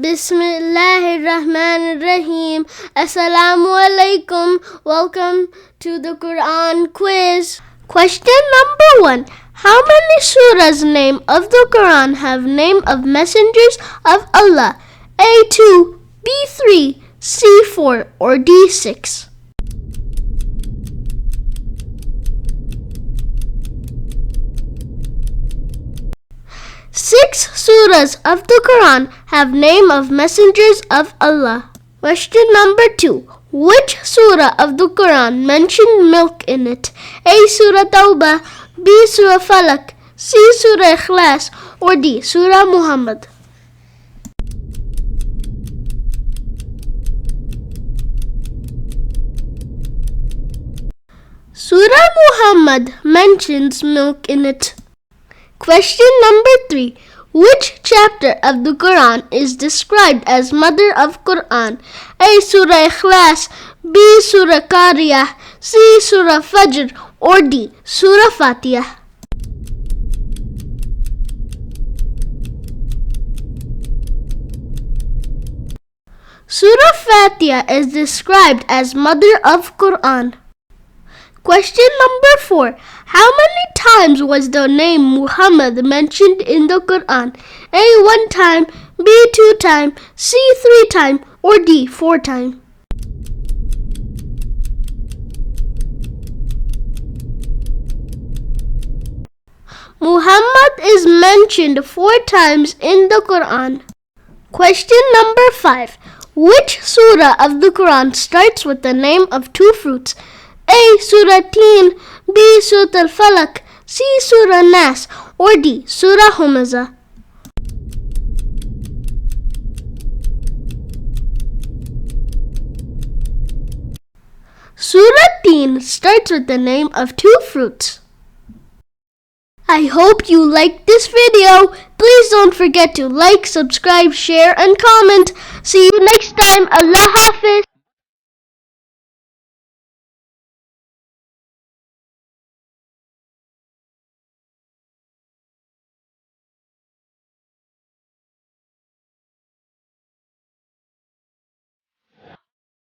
Bismillahir-Rahman-Rahim. Assalamu alaikum. Welcome to the Quran quiz. Question number 1. How many surahs name of the Quran have name of messengers of Allah? A2, B3, C4, or D6? Six surahs of the Quran have name of messengers of Allah. Question number 2. Which surah of the Quran mentioned milk in it? A. Surah Tawbah, B. Surah Falak, C. Surah Ikhlas, or D. Surah Muhammad? Surah Muhammad mentions milk in it. Question number 3. Which chapter of the Quran is described as mother of Quran? A. Surah Ikhlas, B. Surah Qariyah, C. Surah Fajr, or D. Surah Fatiha? Surah Fatiha is described as mother of Quran. Question number 4. How many times was the name Muhammad mentioned in the Quran? A. 1 time, B. 2 times, C. 3 times, or D. 4 times? Muhammad is mentioned 4 times in the Quran. Question number 5. Which surah of the Quran starts with the name of 2 fruits? A. Surah Teen, B. Surah Al-Falaq, C. Surah Nas, or D. Surah Humazah? Surah Teen starts with the name of 2 fruits. I hope you liked this video. Please don't forget to like, subscribe, share, and comment. See you next time. Allah